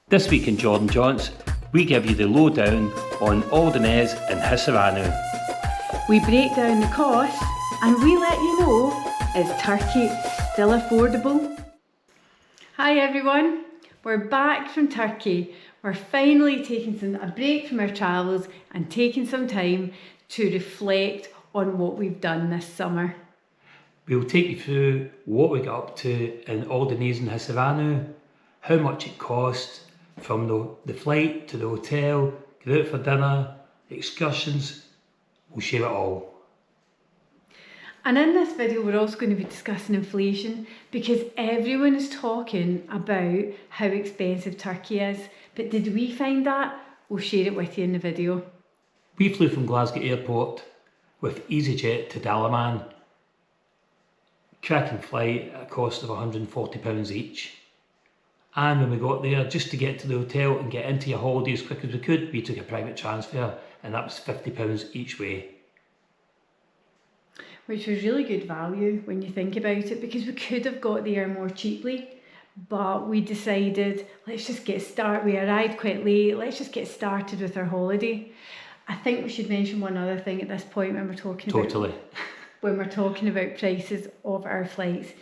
This week in JordanJaunts, we give you the lowdown on Oludeniz and Hisaronu. We break down the costs and we let you know, is Turkey still affordable? Hi everyone, we're back from Turkey. We're finally taking a break from our travels and taking some time to reflect on what we've done this summer. We'll take you through what we got up to in Ölüdeniz and Hisaronu, how much it cost, from the flight to the hotel, get out for dinner, the excursions. We'll share it all. And in this video we're also going to be discussing inflation, because everyone is talking about how expensive Turkey is. But did we find that? We'll share it with you in the video. We flew from Glasgow Airport with EasyJet to Dalaman. Cracking flight at a cost of £140 each. And when we got there, just to get to the hotel and get into your holiday as quick as we could, we took a private transfer, and that was £50 each way. Which was really good value when you think about it, because we could have got there more cheaply, but we decided, let's just get started. We arrived quite late, let's just get started with our holiday. I think we should mention one other thing at this point when we're talking when we're talking about prices of our flights.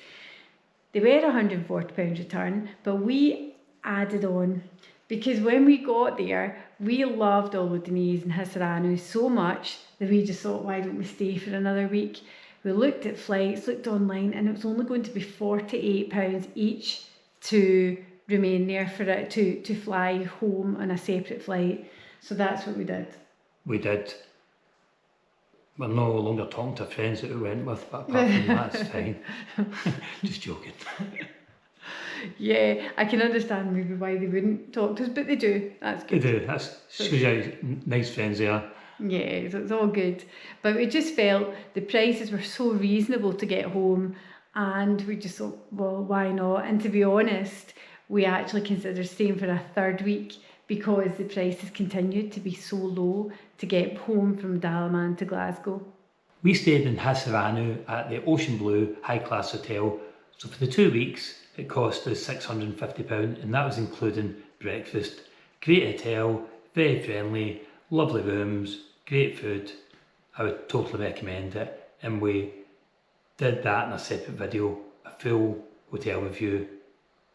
They were £140 return, but we added on, because when we got there, we loved Oludeniz and Hisaronu so much that we just thought, why don't we stay for another week? We looked at flights, looked online, and it was only going to be £48 each to remain there for it, to fly home on a separate flight. So that's what we did. We did. We're no longer talking to friends that we went with, but apart from that, it's fine. Just joking. Yeah, I can understand maybe why they wouldn't talk to us, but they do. That's good. They do. That's shows you how nice friends they are. Yeah, so it's all good. But we just felt the prices were so reasonable to get home, and we just thought, well, why not? And to be honest, we actually considered staying for a third week, because the prices continued to be so low to get home from Dalaman to Glasgow. We stayed in Hisaronu at the Ocean Blue High Class Hotel. So for the 2 weeks, it cost us £650, and that was including breakfast. Great hotel, very friendly, lovely rooms, great food. I would totally recommend it. And we did that in a separate video, a full hotel review.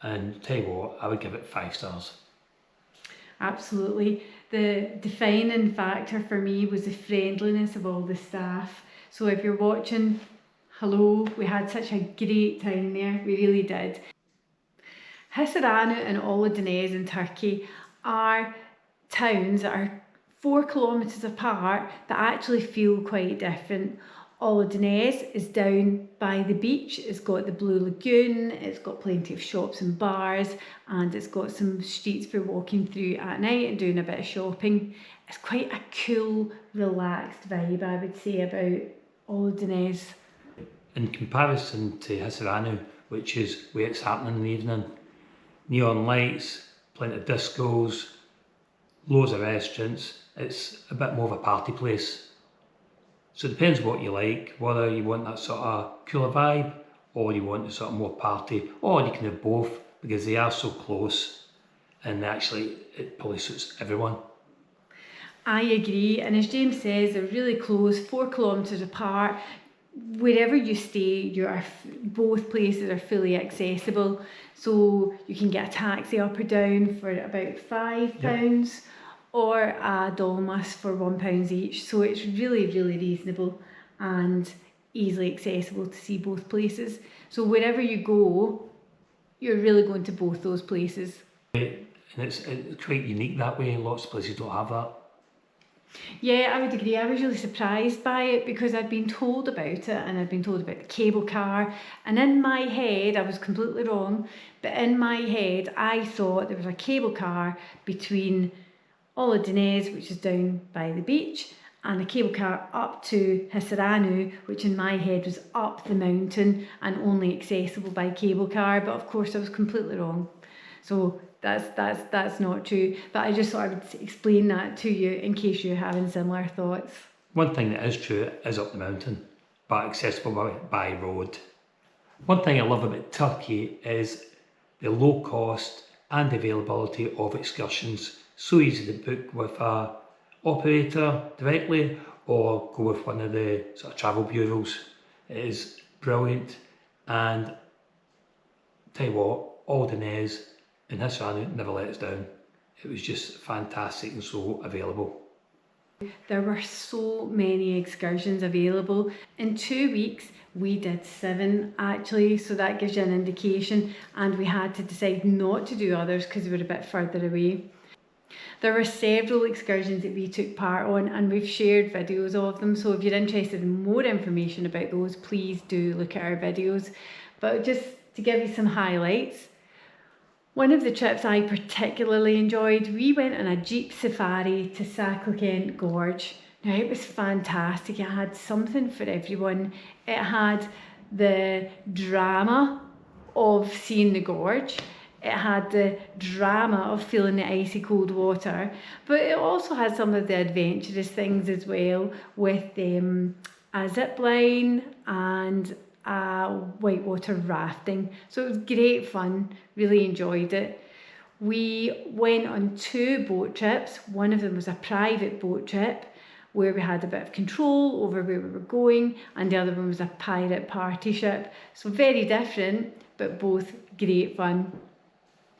And tell you what, I would give it 5 stars. Absolutely. The defining factor for me was the friendliness of all the staff. So if you're watching, hello, we had such a great time there, we really did. Hisaronu and Ölüdeniz in Turkey are towns that are 4 kilometres apart that actually feel quite different. Ölüdeniz is down by the beach, it's got the Blue Lagoon, it's got plenty of shops and bars, and it's got some streets for walking through at night and doing a bit of shopping. It's quite a cool, relaxed vibe, I would say, about Ölüdeniz. In comparison to Hisaronu, which is where it's happening in the evening, neon lights, plenty of discos, loads of restaurants, it's a bit more of a party place. So it depends what you like, whether you want that sort of cooler vibe, or you want the sort of more party, or you can have both, because they are so close, and actually it probably suits everyone. I agree, and as James says, they're really close, 4 kilometres apart. Wherever you stay, both places are fully accessible, so you can get a taxi up or down for about £5. Yep. Or a dolmus for £1 each. So it's really, really reasonable and easily accessible to see both places. So wherever you go, you're really going to both those places. And it's quite unique that way. Lots of places don't have that. Yeah, I would agree. I was really surprised by it, because I'd been told about it, and I'd been told about the cable car, and in my head, I was completely wrong, but in my head I thought there was a cable car between Ölüdeniz, which is down by the beach, and a cable car up to Hisaronu, which in my head was up the mountain and only accessible by cable car, but of course I was completely wrong. So that's not true, but I just thought I would explain that to you in case you're having similar thoughts. One thing that is true is up the mountain, but accessible by road. One thing I love about Turkey is the low cost and availability of excursions. So easy to book with a operator directly or go with one of the sort of travel bureaus. It is brilliant, and tell you what, Oludeniz and Hisaronu never let us down. It was just fantastic and so available. There were so many excursions available. In 2 weeks, we did 7 actually, so that gives you an indication, and we had to decide not to do others because we were a bit further away. There were several excursions that we took part on, and we've shared videos of them, so if you're interested in more information about those, please do look at our videos. But just to give you some highlights, one of the trips I particularly enjoyed, we went on a jeep safari to Sakhalin Gorge. Now it was fantastic, it had something for everyone. It had the drama of seeing the gorge, it had the drama of feeling the icy cold water, but it also had some of the adventurous things as well, with a zip line and whitewater rafting. So it was great fun, really enjoyed it. We went on 2 boat trips. One of them was a private boat trip where we had a bit of control over where we were going, and the other one was a pirate party ship. So very different, but both great fun.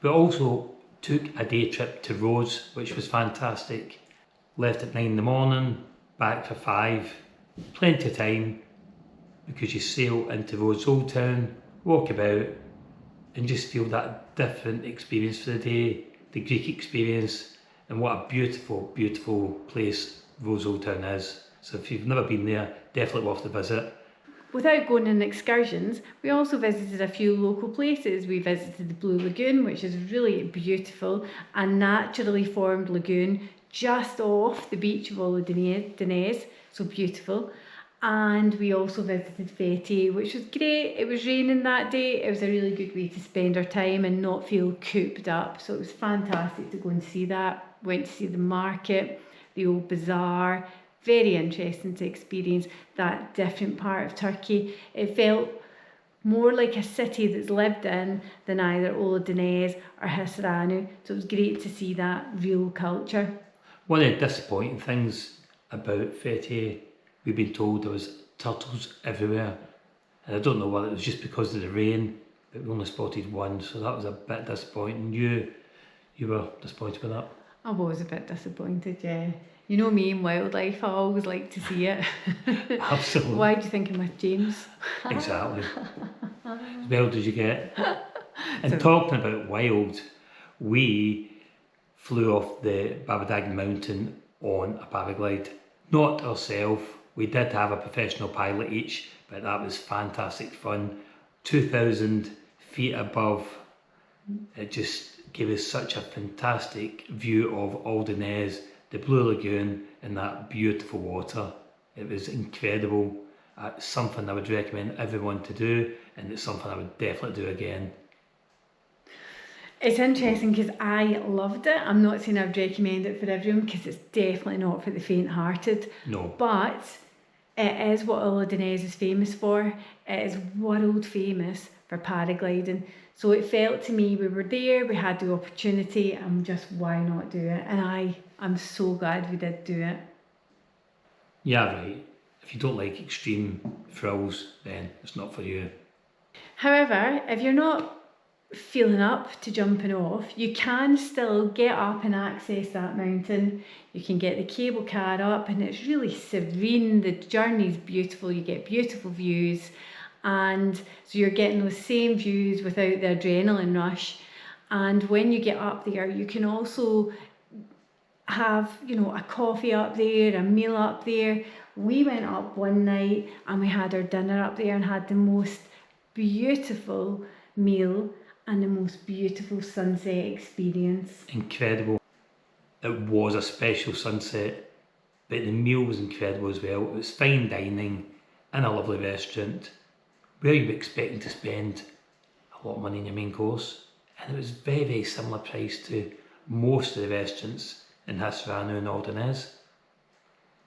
We also took a day trip to Rhodes, which was fantastic. Left at 9 in the morning, back for 5. Plenty of time, because you sail into Rhodes Old Town, walk about, and just feel that different experience for the day, the Greek experience, and what a beautiful, beautiful place Rhodes Old Town is. So if you've never been there, definitely worth the visit. Without going on excursions, we also visited a few local places. We visited the Blue Lagoon, which is really beautiful, a naturally formed lagoon just off the beach of Oludeniz, so beautiful. And we also visited Fethiye, which was great. It was raining that day. It was a really good way to spend our time and not feel cooped up. So it was fantastic to go and see that. Went to see the market, the old bazaar. Very interesting to experience that different part of Turkey. It felt more like a city that's lived in than either Ölüdeniz or Hisaronu. So it was great to see that real culture. One of the disappointing things about Fethiye, we've been told there was turtles everywhere, and I don't know whether it was just because of the rain, but we only spotted one, so that was a bit disappointing. You were disappointed with that? I was a bit disappointed, yeah. You know me in wildlife, I always like to see it. Absolutely. Why do you think I'm with James? Exactly. As wild as you get. And talking about wild, we flew off the Babadagan mountain on a paraglide. Not ourselves, we did have a professional pilot each, but that was fantastic fun. 2,000 feet above, it just gave us such a fantastic view of Oludeniz, the Blue Lagoon, and that beautiful water. It was incredible. It's something I would recommend everyone to do, and it's something I would definitely do again. It's interesting because I loved it. I'm not saying I'd recommend it for everyone because it's definitely not for the faint-hearted. No. But it is what Oludeniz is famous for. It is world famous for paragliding. So it felt to me we were there, we had the opportunity, and just why not do it? And I'm so glad we did do it. Yeah, right. If you don't like extreme thrills, then it's not for you. However, if you're not feeling up to jumping off, you can still get up and access that mountain. You can get the cable car up, and it's really serene. The journey's beautiful, you get beautiful views, and so you're getting those same views without the adrenaline rush. And when you get up there, you can also have, a coffee up there, a meal up there. We went up one night and we had our dinner up there and had the most beautiful meal and the most beautiful sunset experience. Incredible. It was a special sunset, but the meal was incredible as well. It was fine dining in a lovely restaurant where you were expecting to spend a lot of money in your main course, and it was very, very similar price to most of the restaurants in Hisaronu and Ölüdeniz,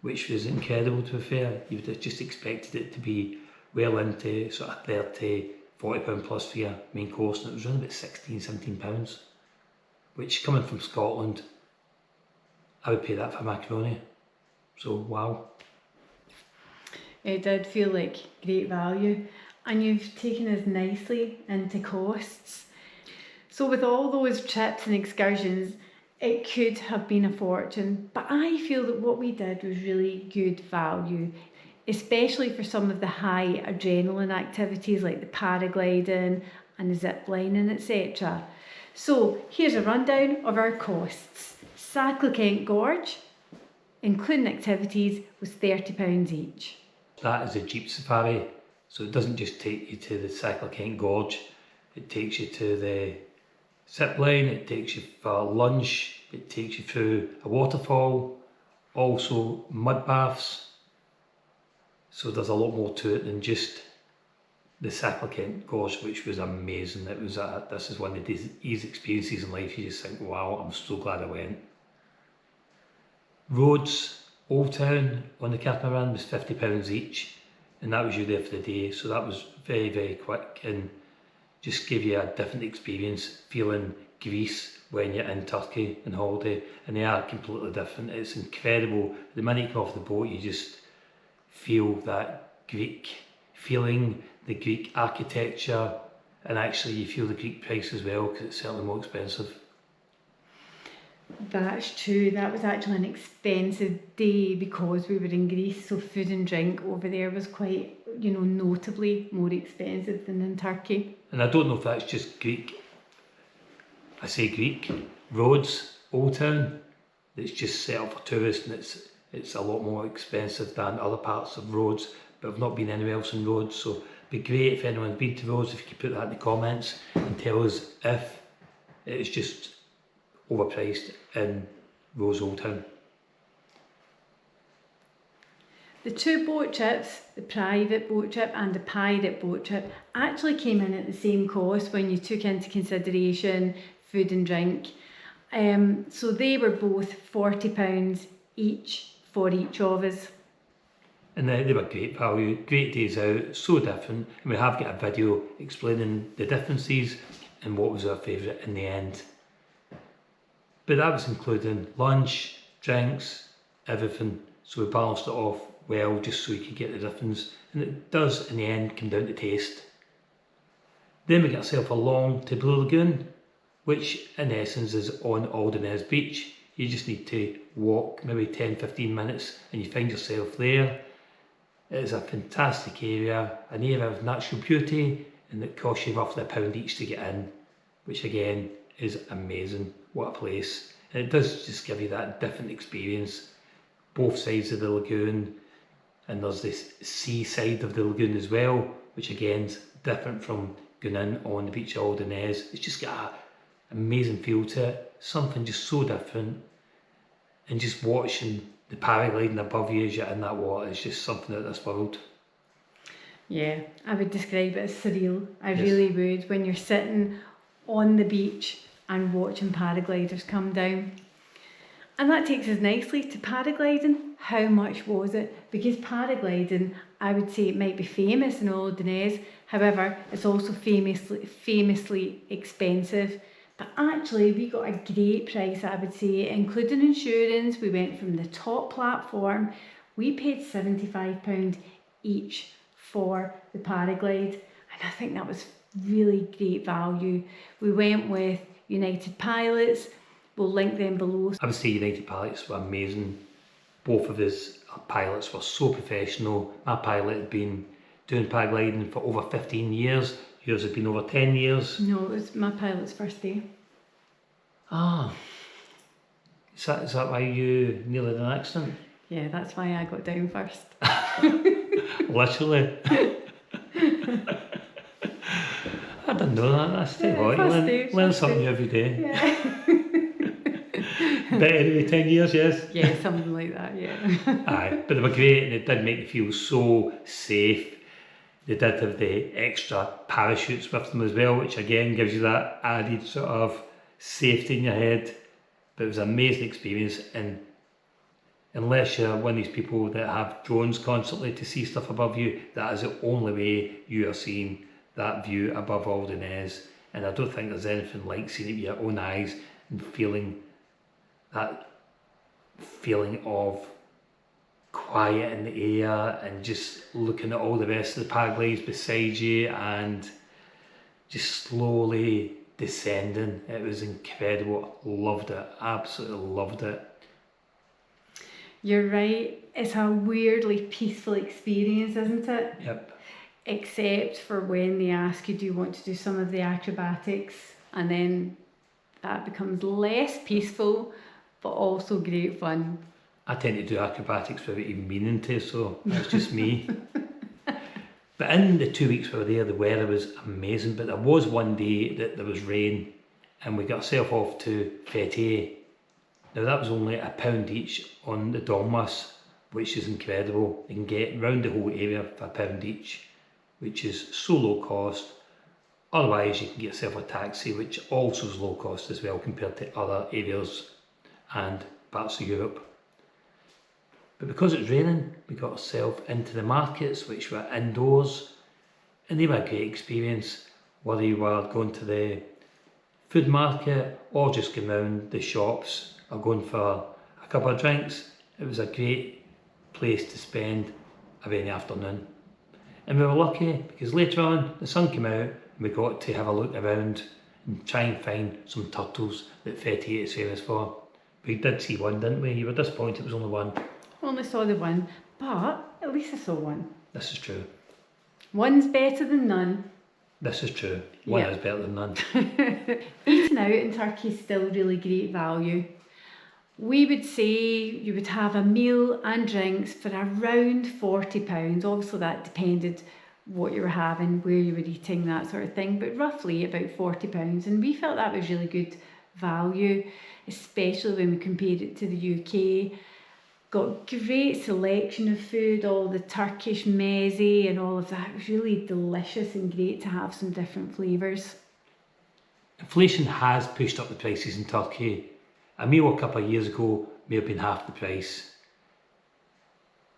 which was incredible to be fair. You would have just expected it to be well into sort of £30–40 plus for your main course, and it was around about £16–17. which coming from Scotland, I would pay that for macaroni. So wow. It did feel like great value, and you've taken us nicely into costs. So with all those trips and excursions, it could have been a fortune, but I feel that what we did was really good value, especially for some of the high adrenaline activities like the paragliding and the zip lining, etc. So here's a rundown of our costs. Sacley Gorge, including activities, was £30 each. That is a jeep safari, so it doesn't just take you to the Sacley Gorge, it takes you to the zip line, it takes you for lunch, it takes you through a waterfall, also mud baths. So there's a lot more to it than just the Sacley Gorge, which was amazing. It was this is one of these experiences in life you just think, wow, I'm so glad I went. Roads, Old Town on the catamaran was £50 each, and that was you there for the day, so that was very, very quick and just give you a different experience feeling Greece when you're in Turkey on holiday, and they are completely different. It's incredible. The minute you come off the boat, you just feel that Greek feeling, the Greek architecture, and actually you feel the Greek price as well, because it's certainly more expensive. That's true. That was actually an expensive day because we were in Greece, so food and drink over there was quite, notably more expensive than in Turkey. And I don't know if that's just Greek. I say Greek. Rhodes, Old Town, it's just set up for tourists, and it's a lot more expensive than other parts of Rhodes, but I've not been anywhere else in Rhodes, so it'd be great if anyone's been to Rhodes, if you could put that in the comments and tell us if it's just overpriced in Rhodes Old Town. The two boat trips, the private boat trip and the pirate boat trip, actually came in at the same cost when you took into consideration food and drink. So they were both £40 each for each of us. And they were great value, great days out, so different, and we have got a video explaining the differences and what was our favourite in the end. But that was including lunch, drinks, everything, so we balanced it off well just so you could get the difference, and it does in the end come down to taste. Then we got ourselves along to Blue Lagoon, which in essence is on Ölüdeniz beach. You just need to walk maybe 10-15 minutes and you find yourself there. It is a fantastic area, an area of natural beauty, and it costs you roughly £1 each to get in, which again is amazing. What a place. And it does just give you that different experience, both sides of the lagoon, and there's this sea side of the lagoon as well, which again is different from going in on the beach of Ölüdeniz. It's just got an amazing feel to it, something just so different, and just watching the paragliding above you as you're in that water is just something out of this world. Yeah, I would describe it as surreal. I really would, when you're sitting on the beach and watching paragliders come down. And that takes us nicely to paragliding. How much was it? Because paragliding, I would say it might be famous in Oludeniz, however, it's also famously expensive. But actually, we got a great price, I would say, including insurance. We went from the top platform. We paid £75 each for the paraglide, and I think that was really great value. We went with United Pilots. We'll link them below. I would say United Pilots were amazing. Both of us pilots were so professional. My pilot had been doing paragliding for over 15 years. Yours had been over 10 years. No, it was my pilot's first day. Ah, is that why you nearly had an accident? Yeah, that's why I got down first. Literally. I didn't know that. That's too what. You learn something new every day. Yeah. But anyway, 10 years, yes? Yeah, something like that, yeah. Aye, but they were great, and it did make you feel so safe. They did have the extra parachutes with them as well, which again gives you that added sort of safety in your head. But it was an amazing experience, and unless you're one of these people that have drones constantly to see stuff above you, that is the only way you are seeing that view above Ölüdeniz. And I don't think there's anything like seeing it with your own eyes. and feeling that feeling of quiet in the air and just looking at all the rest of the paraglides beside you and just slowly descending. It was incredible. Loved it. Absolutely loved it. You're right. It's a weirdly peaceful experience, isn't it? Yep. Except for when they ask you, do you want to do some of the acrobatics? And then that becomes less peaceful, but also great fun. I tend to do acrobatics without even meaning to, so that's just me. But in the 2 weeks we were there, the weather was amazing. But there was one day that there was rain and we got ourselves off to Fethiye. Now that was only £1 each on the Donmas, which is incredible. You can get round the whole area for £1 each, which is so low cost. Otherwise you can get yourself a taxi, which also is low cost as well compared to other areas and parts of Europe. But because it's raining, we got ourselves into the markets, which were indoors, and they were a great experience. Whether you were going to the food market or just going round the shops or going for a couple of drinks, it was a great place to spend a rainy afternoon. And we were lucky because later on the sun came out and we got to have a look around and try and find some turtles that Fethiye is famous for. We did see one, didn't we? You were disappointed it was only one. Only saw the one, but at least I saw one. This is true. One's better than none. This is true. One Yeah. is better than none. Eating out in Turkey is still really great value. We would say you would have a meal and drinks for around £40. Obviously that depended what you were having, where you were eating, that sort of thing, but roughly about £40. And we felt that was really good value, especially when we compared it to the UK. Got great selection of food, all the Turkish meze and all of that. It was really delicious and great to have some different flavours. Inflation has pushed up the prices in Turkey. A meal a couple of years ago may have been half the price.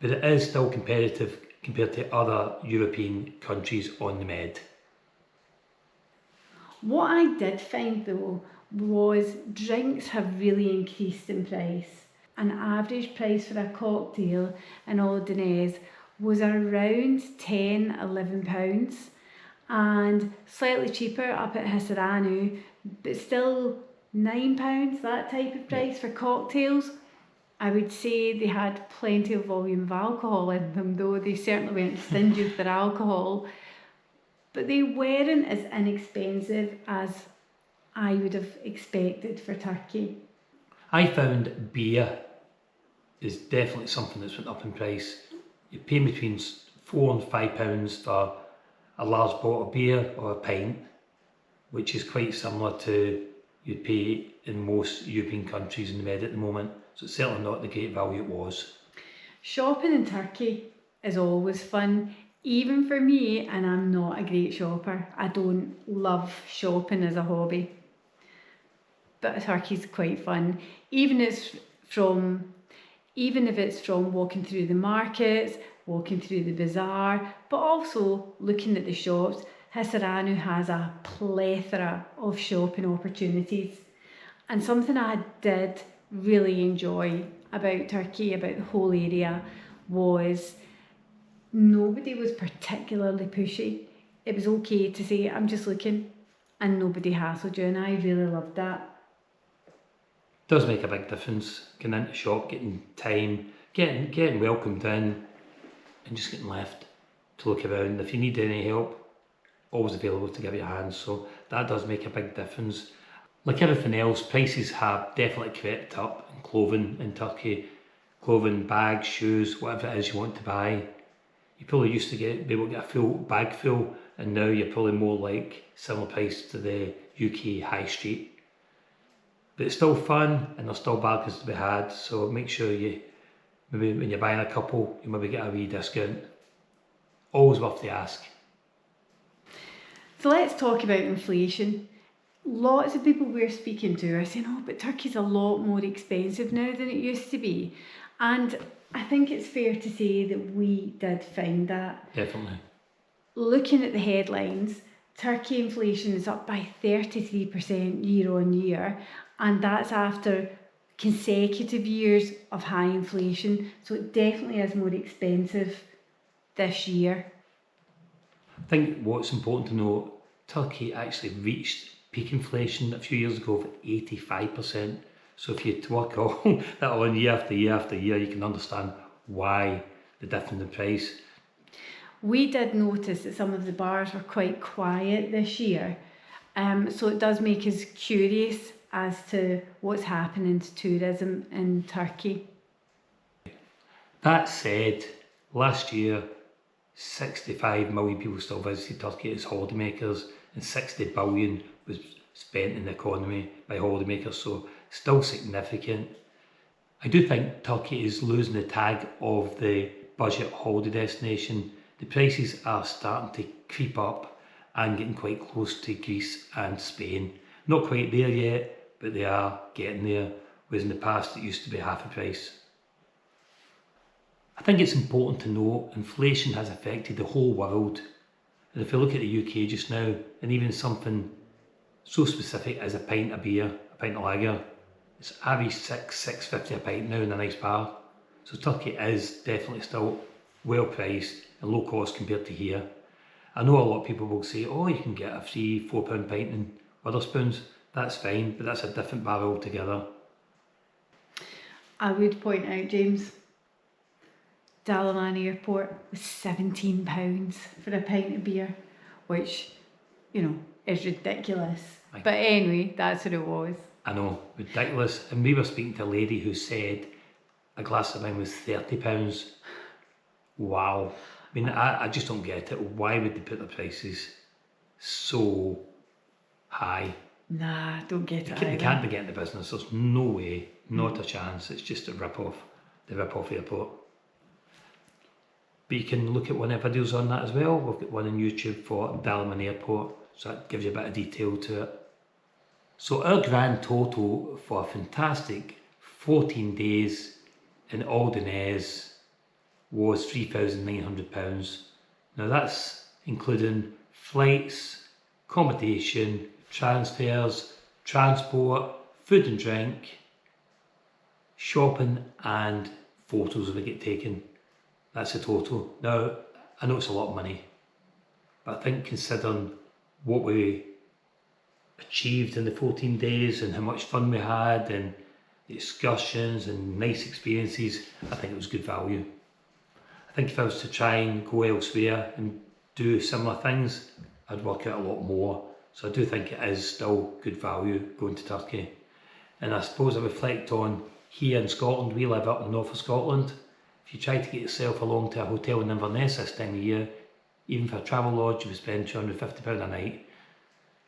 But it is still competitive compared to other European countries on the Med. What I did find though was drinks have really increased in price. An average price for a cocktail in Oludeniz was around £10–11 and slightly cheaper up at Hisaronu, but still £9, that type of price for cocktails. I would say they had plenty of volume of alcohol in them, though they certainly weren't stingy with their alcohol, but they weren't as inexpensive as I would have expected for Turkey. I found beer is definitely something that's went up in price. You pay between £4 and £5 for a large bottle of beer or a pint, which is quite similar to you'd pay in most European countries in the Med at the moment. So it's certainly not the great value it was. Shopping in Turkey is always fun, even for me, and I'm not a great shopper. I don't love shopping as a hobby. But Turkey's quite fun, even if it's from walking through the markets, walking through the bazaar, but also looking at the shops. Hisaronu has a plethora of shopping opportunities. And something I did really enjoy about Turkey, about the whole area, was nobody was particularly pushy. It was okay to say, I'm just looking, and nobody hassled you, and I really loved that. Does make a big difference getting into shop, getting time, getting welcomed in and just getting left to look around. If you need any help, always available to give you a hand, so that does make a big difference. Like everything else, prices have definitely crept up in clothing in Turkey. Clothing, bags, shoes, whatever it is you want to buy. You probably used to be able to get a full bag full, and now you're probably more like similar price to the UK high street. But it's still fun and there's still bargains to be had, so make sure you, maybe when you're buying a couple, you maybe get a wee discount. Always worth the ask. So let's talk about inflation. Lots of people we're speaking to are saying, oh, but Turkey's a lot more expensive now than it used to be. And I think it's fair to say that we did find that. Definitely. Looking at the headlines, Turkey inflation is up by 33% year on year, and that's after consecutive years of high inflation. So it definitely is more expensive this year. I think what's important to know, Turkey actually reached peak inflation a few years ago of 85%. So if you work all that on year after year after year, you can understand why the difference in price. We did notice that some of the bars were quite quiet this year, so it does make us curious as to what's happening to tourism in Turkey. That said, last year 65 million people still visited Turkey as holidaymakers, and 60 billion was spent in the economy by holidaymakers, so still significant. I do think Turkey is losing the tag of the budget holiday destination. The prices are starting to creep up and getting quite close to Greece and Spain. Not quite there yet, but they are getting there, whereas in the past it used to be half the price. I think it's important to know inflation has affected the whole world. And if you look at the UK just now, and even something so specific as a pint of beer, a pint of lager, it's average £6.50 a pint now in a nice bar. So Turkey is definitely still well priced and low cost compared to here. I know a lot of people will say, oh, you can get a free £4 pint in Wetherspoons. That's fine, but that's a different bar altogether. I would point out, James, Dalaman Airport was £17 for a pint of beer, which, is ridiculous. But anyway, that's what it was. I know, ridiculous. And we were speaking to a lady who said a glass of wine was £30. Wow. I mean, I just don't get it. Why would they put the prices so high? Nah, don't get it. They can't be getting the business. There's no way, not a chance. It's just a rip-off, the rip-off airport. But you can look at one of the videos on that as well. We've got one on YouTube for Dalaman Airport, so that gives you a bit of detail to it. So our grand total for a fantastic 14 days in Oludeniz was £3,900. Now that's including flights, accommodation, transfers, transport, food and drink, shopping and photos if we get taken. That's the total. Now, I know it's a lot of money, but I think considering what we achieved in the 14 days and how much fun we had and the excursions and nice experiences, I think it was good value. I think if I was to try and go elsewhere and do similar things, I'd work out a lot more. So I do think it is still good value going to Turkey. And I suppose I reflect on here in Scotland, we live up in the north of Scotland. If you try to get yourself along to a hotel in Inverness this time of year, even for a travel lodge, you would spend £250 a night.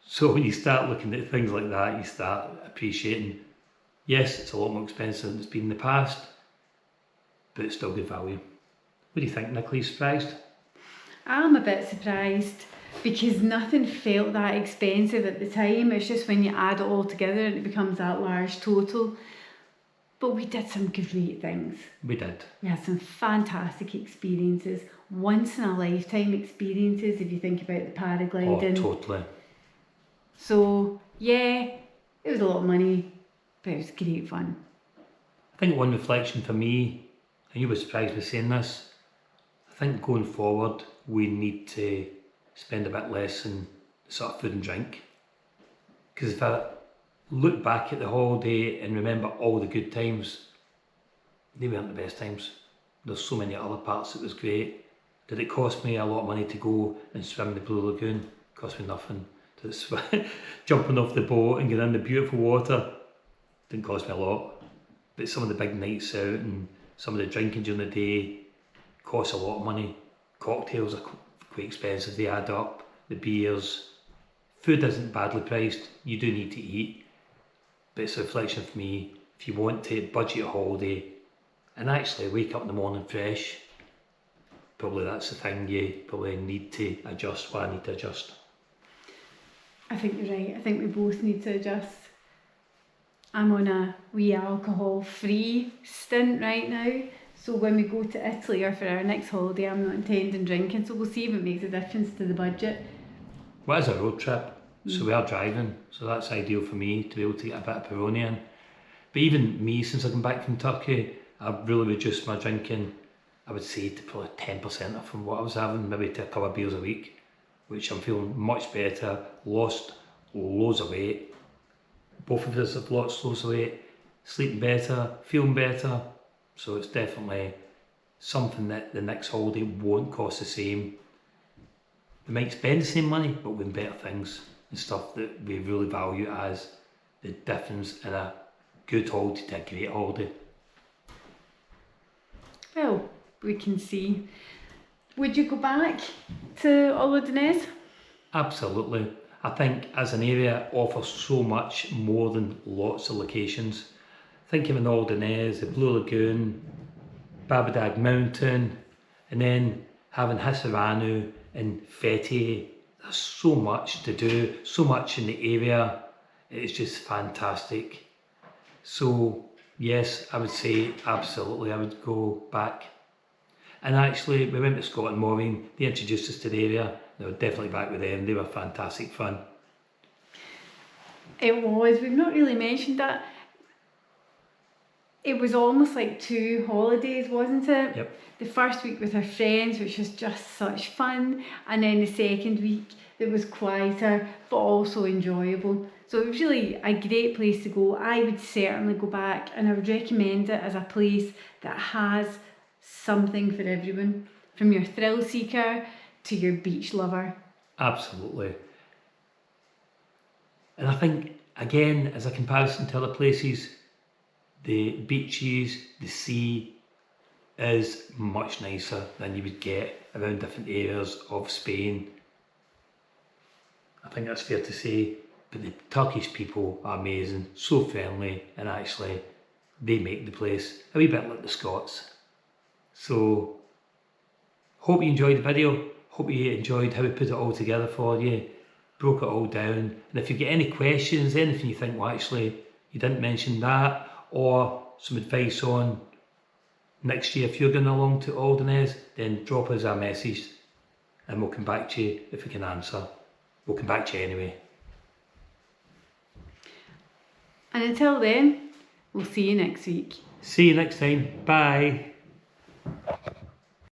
So when you start looking at things like that, you start appreciating, yes, it's a lot more expensive than it's been in the past, but it's still good value. What do you think, Nicola? Are you surprised? I'm a bit surprised because nothing felt that expensive at the time. It's just when you add it all together and it becomes that large total. But we did some great things. We did. We had some fantastic experiences, once in a lifetime experiences if you think about the paragliding. Oh, totally. So, yeah, it was a lot of money, but it was great fun. I think one reflection for me, and you were surprised with saying this, I think going forward we need to spend a bit less on sort of food and drink. Because if I look back at the holiday and remember all the good times, they weren't the best times. There's so many other parts that was great. Did it cost me a lot of money to go and swim in the Blue Lagoon? It cost me nothing. Jumping off the boat and getting in the beautiful water didn't cost me a lot. But some of the big nights out and some of the drinking during the day cost a lot of money. Cocktails are quite expensive, they add up. The beers. Food isn't badly priced, you do need to eat. But it's a reflection for me, if you want to budget a holiday and actually wake up in the morning fresh, probably that's the thing you probably need to adjust what I need to adjust. I think you're right. I think we both need to adjust. I'm on a wee alcohol-free stint right now. So when we go to Italy or for our next holiday, I'm not intending drinking. So we'll see if it makes a difference to the budget. Well, it's a road trip, so we are driving, so that's ideal for me to be able to get a bit of Peroni in. But even me, since I come back from Turkey, I've really reduced my drinking, I would say, to probably 10% from what I was having, maybe to a couple of beers a week, which I'm feeling much better, lost loads of weight. Both of us have lost loads of weight, sleeping better, feeling better, so it's definitely something that the next holiday won't cost the same. We might spend the same money, but with better things and stuff that we really value as the difference in a good holiday to a great holiday. Well, we can see. Would you go back to Oludeniz? Absolutely. I think as an area it offers so much more than lots of locations. Thinking of Oludeniz, the Blue Lagoon, Babadag Mountain, and then having Hisaronu and Fethiye. There's so much to do, so much in the area. It's just fantastic. So yes, I would say absolutely I would go back. And actually we went to Scotland Maureen, they introduced us to the area. They were definitely back with them, they were fantastic fun. It was, we've not really mentioned that. It was almost like 2 holidays, wasn't it? Yep. The first week with our friends, which was just such fun, and then the second week it was quieter but also enjoyable. So it was really a great place to go. I would certainly go back, and I would recommend it as a place that has something for everyone, from your thrill seeker to your beach lover. Absolutely. And I think, again, as a comparison to other places, the beaches, the sea is much nicer than you would get around different areas of Spain. I think that's fair to say, but the Turkish people are amazing, so friendly, and actually they make the place a wee bit like the Scots. So, hope you enjoyed the video, hope you enjoyed how we put it all together for you, broke it all down, and if you get any questions, anything you think, well actually you didn't mention that, or some advice on next year if you're going along to Oludeniz, then drop us a message and we'll come back to you if we can answer. We'll come back to you anyway. And until then, we'll see you next week. See you next time. Bye.